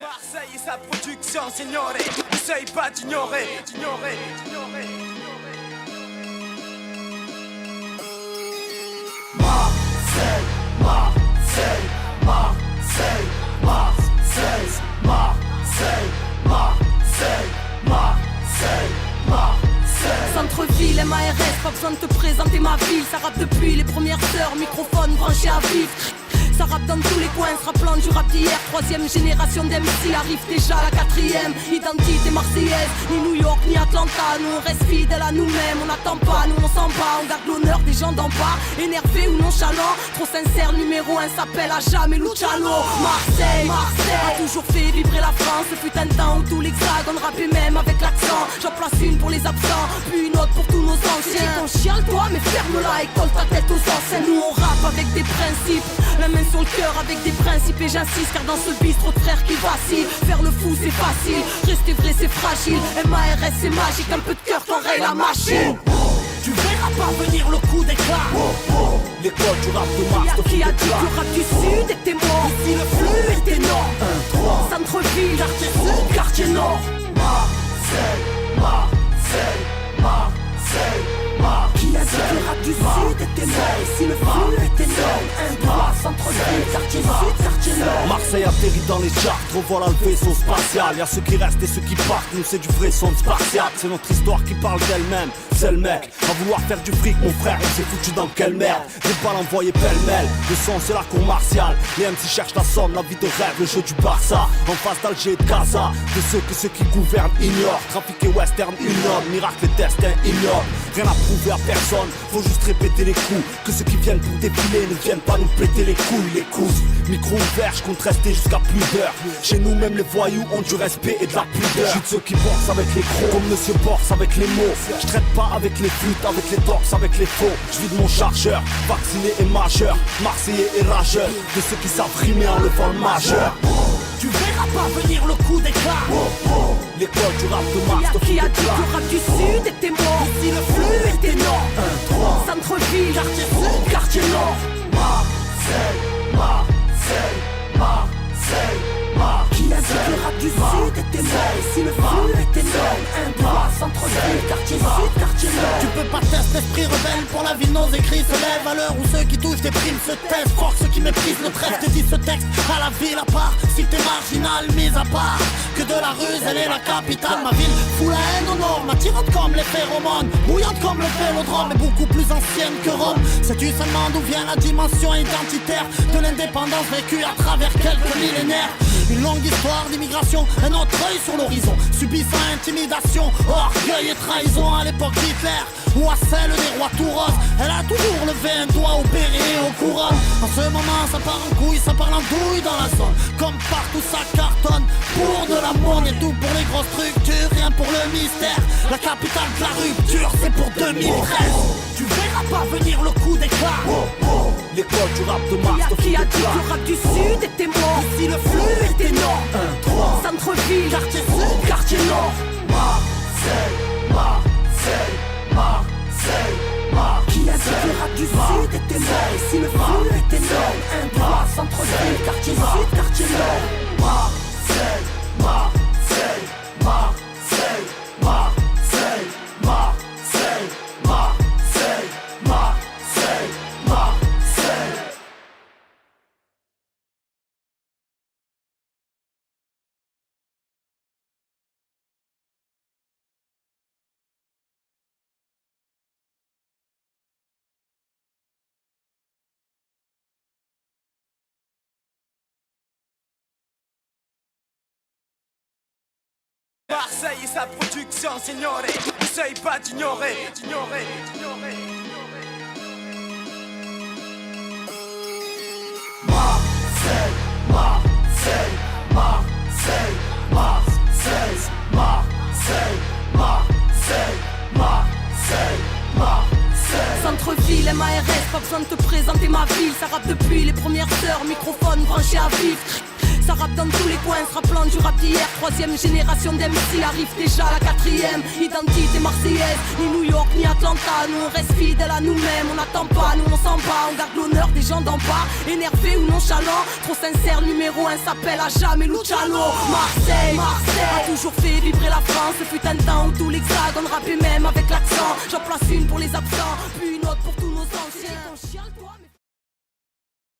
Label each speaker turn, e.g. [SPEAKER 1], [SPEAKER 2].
[SPEAKER 1] Marseille et sa production, signore, n'essaye pas d'ignorer,
[SPEAKER 2] Marseille, Marseille, Marseille, Marseille, Marseille, Marseille, Marseille, Marseille.
[SPEAKER 3] Centre-ville, MARS, pas besoin de te présenter ma ville. Ça rappe depuis les premières heures, microphone branché à vif. Ça rappe dans tous les coins, se rappelant du rap d'hier. Troisième génération d'MC, arrive déjà la quatrième. Identité marseillaise, ni New York ni Atlanta. Nous on reste fidèles à nous-mêmes, on n'attend pas, nous on s'en bat. On garde l'honneur des gens d'en bas, énervés ou nonchalants. Trop sincère, numéro 1 s'appelle à jamais Luciano. Marseille, Marseille a toujours fait vibrer la France. Ce fut un temps où tout l'hexagone rappait même avec l'accent. J'en place une pour les absents, puis une autre pour tous nos anciens. Ton chiale toi, mais ferme-la et colle ta tête aux anciens. Nous on rappe avec des principes, la main sur le cœur avec des principes. Et j'insiste car dans ce bistrot de frères qui vacille, faire le fou c'est facile, rester vrai c'est fragile. MARS c'est magique, un peu de cœur qu'enraye la machine.
[SPEAKER 2] Tu verras pas venir le coup d'éclat.
[SPEAKER 4] L'école du rap de Mars te
[SPEAKER 3] Qui a
[SPEAKER 4] fout
[SPEAKER 3] dit
[SPEAKER 4] des
[SPEAKER 3] que le rap du sud était mort?
[SPEAKER 2] Ici le flux est énorme.
[SPEAKER 3] Centre-ville,
[SPEAKER 2] Quartier sud, quartier nord. Marseille, Marseille, Marseille, Marseille.
[SPEAKER 3] Qui a dit que le rap du sud était mort? Ici le flux est énorme. Un droit, centre-ville, quartier sud, quartier nord.
[SPEAKER 4] Marseille atterrit dans les charts, revoilà le vaisseau spatial. Y'a ceux qui restent et ceux qui partent, nous c'est du vrai son spartiate. C'est notre histoire qui parle d'elle-même, c'est le mec. À vouloir faire du fric mon frère, on s'est foutu dans quelle merde. Des balles envoyées pêle-mêle, le son c'est la cour martiale. Les MC cherchent la somme, la vie de rêve, le jeu du Barça. En face d'Alger et de Gaza, de ceux que ceux qui gouvernent ignorent. Trafiqué western, ignoble, miracle et destin ignoble. Rien à prouver à personne, faut juste répéter les coups. Que ceux qui viennent pour défiler ne viennent pas nous péter les couilles, les couses. Micro ouvert, je compte rester jusqu'à plus d'heures. Chez nous même les voyous ont du respect et de la pudeur. Je suis de ceux qui boxent avec les crocs, comme Monsieur Borse avec les mots. Je traite pas avec les flûtes, avec les torses, avec les faux. Je vide mon chargeur, vacciné et majeur, marseillais et rageur. De ceux qui savent rimer en levant le majeur.
[SPEAKER 2] Tu verras pas venir le coup d'éclat.
[SPEAKER 4] L'école du rap de Mars te fout
[SPEAKER 3] Qui
[SPEAKER 4] des
[SPEAKER 3] a dit que
[SPEAKER 4] plats.
[SPEAKER 3] le rap du sud était mort?
[SPEAKER 2] Ici le flux est énorme.
[SPEAKER 3] Centre-ville,
[SPEAKER 2] Quartier sud, quartier nord. Marseille, Marseille, Marseille, Marseille.
[SPEAKER 3] Qui a dit que le rap du sud était mort? Ici le flux est énorme. Un droit, centre-ville, quartier sud, quartier nord.
[SPEAKER 2] Tu peux pas tester l'esprit rebelle pour la ville, nos écrits se lèvent à l'heure où ceux qui touchent des primes se taisent. Fuck ceux qui méprisent le trêve, te dit ce texte à la ville à part. Si t'es marginal, mise à part. Que de la ruse, elle est la capitale. Ma ville fout la haine aux normes, attirante comme les phéromones, bouillante comme le vélodrome, mais beaucoup plus ancienne que Rome. Sais-tu seulement d'où vient la dimension identitaire de l'indépendance vécue à travers quelques millénaires? Une longue histoire d'immigration, un autre œil sur l'horizon, subissant intimidation, orgueil et trahison à l'époque d'Hitler ou à celle des rois tout roses. Elle a toujours levé un doigt au béret et aux couronnes. En ce moment ça part en couille, ça part en douille dans la zone. Comme partout ça cartonne pour de la monnaie, tout pour les grosses structures, rien pour le mystère. La capitale de la rupture, c'est pour 2013. Tu verras pas venir le coup d'éclat.
[SPEAKER 4] L'école du rap de Mars te fout
[SPEAKER 3] Qui
[SPEAKER 4] des
[SPEAKER 3] a dit que
[SPEAKER 4] plats.
[SPEAKER 3] le rap du sud était mort?
[SPEAKER 2] Ici le flux est énorme.
[SPEAKER 3] Centre-ville,
[SPEAKER 2] Quartier sud, quartier nord. Marseille, Marseille, Marseille, Marseille.
[SPEAKER 3] Qui a dit que le rap du sud était mort? Ici le flux est énorme. Un droit, centre-ville, quartier sud, quartier nord.
[SPEAKER 2] Marseille, Marseille, Marseille, Marseille, Marseille, Marseille, Marseille, Marseille.
[SPEAKER 1] Marseille et sa production, signore, n'essaye pas d'ignorer,
[SPEAKER 2] Marseille, Marseille, Marseille, Marseille, Marseille, Marseille, Marseille, Marseille.
[SPEAKER 3] Centre-ville, MARS, pas besoin de te présenter ma ville. Ça rappe depuis les premières heures, microphone branché à vif. Ça rappe dans tous les coins, se rappelant du rap d'hier. Troisième génération d'MC, arrive déjà la quatrième. Identité marseillaise, ni New York ni Atlanta. Nous on reste fidèles à nous-mêmes, on n'attend pas, nous on s'en bat. On garde l'honneur des gens d'en bas, énervés ou nonchalants. Trop sincère, numéro 1 s'appelle à jamais Luciano. Marseille a toujours fait vibrer la France. Ce fut un temps où tout l'hexagone rappait même avec l'accent. J'en place une pour les absents, puis une autre pour tous